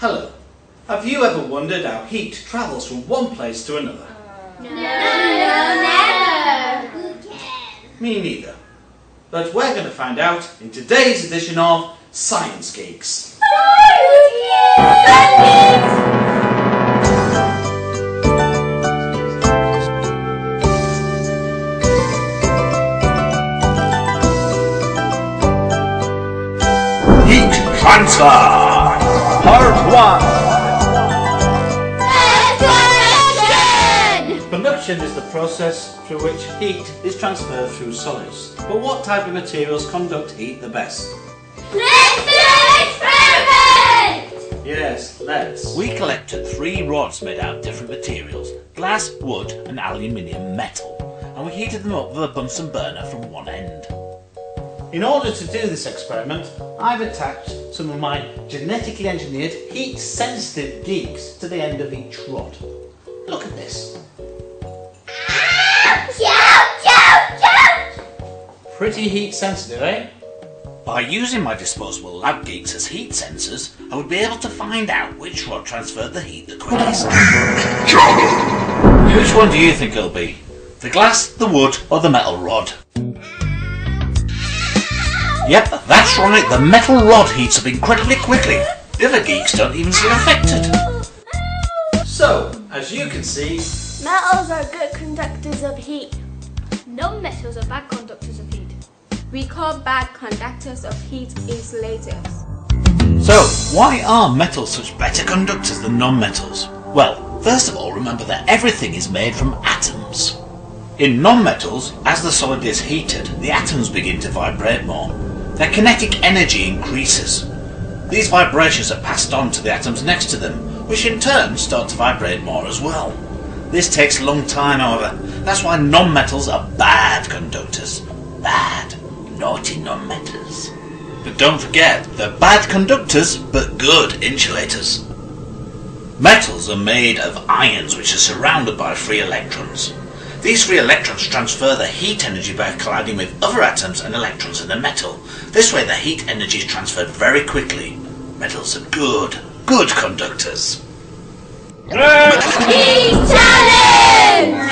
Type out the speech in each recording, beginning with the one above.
Hello. Have you ever wondered how heat travels from one place to another? No, never. Who cares? Me neither. But we're going to find out in today's edition of Science Geeks. Heat Transfer Part 1. Conduction is the process through which heat is transferred through solids. But what type of materials conduct heat the best? Let's do an experiment! Yes, let's. We collected 3 rods made out of different materials: glass, wood and aluminium metal, and we heated them up with a Bunsen burner from one end. In order to do this experiment, I've attached some of my genetically engineered heat-sensitive geeks to the end of each rod. Look at this. Ouch! Ouch! Ouch! Ouch! Pretty heat-sensitive, eh? By using my disposable lab geeks as heat sensors, I would be able to find out which rod transferred the heat the quickest. Which one do you think it'll be? The glass, the wood or the metal rod? Yep, that's right, the metal rod heats up incredibly quickly. The other geeks don't even seem affected. So, as you can see, Metals are good conductors of heat. Non-metals are bad conductors of heat. We call bad conductors of heat insulators. So, why are metals such better conductors than non-metals? Well, first of all, remember that everything is made from atoms. In non-metals, as the solid is heated, the atoms begin to vibrate more. Their kinetic energy increases. These vibrations are passed on to the atoms next to them, which in turn start to vibrate more as well. This takes a long time, however. That's why non-metals are bad conductors. Bad, naughty non-metals. But don't forget, they're bad conductors, but good insulators. Metals are made of ions which are surrounded by free electrons. These free electrons transfer the heat energy by colliding with other atoms and electrons in the metal. This way the heat energy is transferred very quickly. Metals are good conductors. Geek Challenge!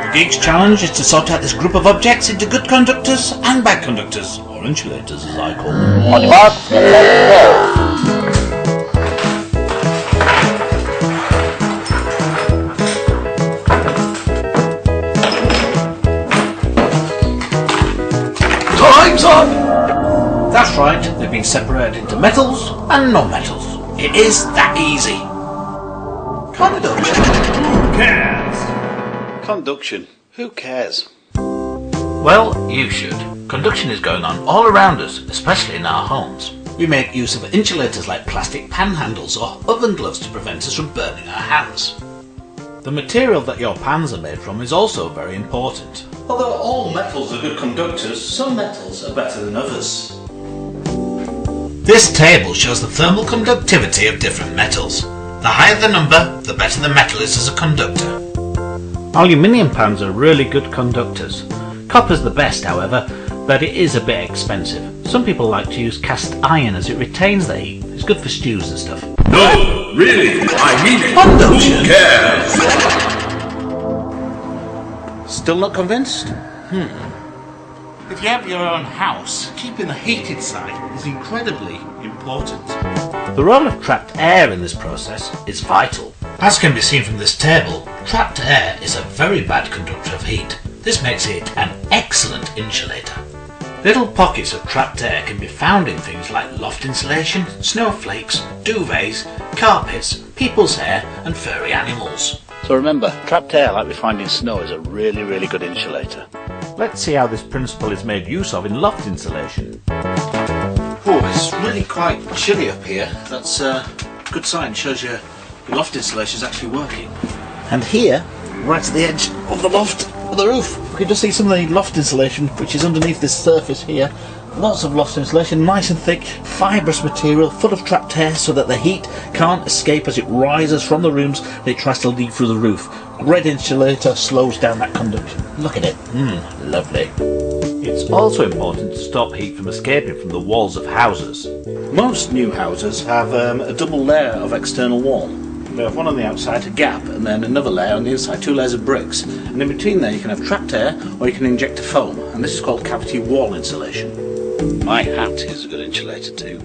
The Geeks Challenge is to sort out this group of objects into good conductors and bad conductors, or insulators as I call them. On your marks, let's go! Time's up! That's right, they've been separated into metals and non-metals. It is that easy. Conduction. Who cares? conduction. Who cares? Well, you should. Conduction is going on all around us, especially in our homes. We make use of insulators like plastic pan handles or oven gloves to prevent us from burning our hands. The material that your pans are made from is also very important. Although all metals are good conductors, some metals are better than others. This table shows the thermal conductivity of different metals. The higher the number, the better the metal is as a conductor. Aluminium pans are really good conductors. Copper's the best, however, but it is a bit expensive. Some people like to use cast iron as it retains the heat. It's good for stews and stuff. No, really, I mean it. Conduction. Who cares? Still not convinced? If you have your own house, keeping the heat inside is incredibly important. The role of trapped air in this process is vital. As can be seen from this table, trapped air is a very bad conductor of heat. This makes it an excellent insulator. Little pockets of trapped air can be found in things like loft insulation, snowflakes, duvets, carpets, people's hair and furry animals. So remember, trapped air like we find in snow is a really good insulator. Let's see how this principle is made use of in loft insulation. Oh, it's really quite chilly up here. That's a good sign. Shows your loft insulation is actually working. And here, right at the edge of the loft, of the roof, we can just see some of the loft insulation which is underneath this surface here. Lots of loft insulation, nice and thick, fibrous material, full of trapped air so that the heat can't escape as it rises from the rooms and it tries to leak through the roof. Great insulator, slows down that conduction. Look at it. Lovely. It's also important to stop heat from escaping from the walls of houses. Most new houses have a double layer of external wall. They have one on the outside, a gap, and then another layer on the inside, 2 layers of bricks. And in between there you can have trapped air or you can inject a foam, and this is called cavity wall insulation. My hat is a good insulator too.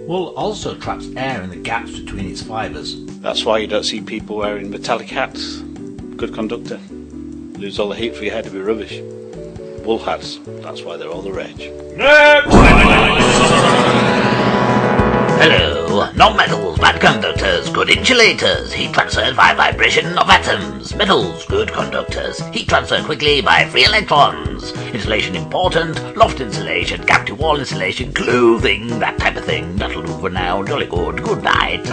Wool also traps air in the gaps between its fibres. That's why you don't see people wearing metallic hats. Good conductor. Lose all the heat for your head, it'd be rubbish. Wool hats, that's why they're all the rage. Hello, non-metals, bad conductors, good insulators, heat transferred by vibration of atoms. Metals, good conductors, heat transferred quickly by free electrons. Insulation important, loft insulation, gap to wall insulation, clothing, that type of thing. That'll do for now, jolly good, good night.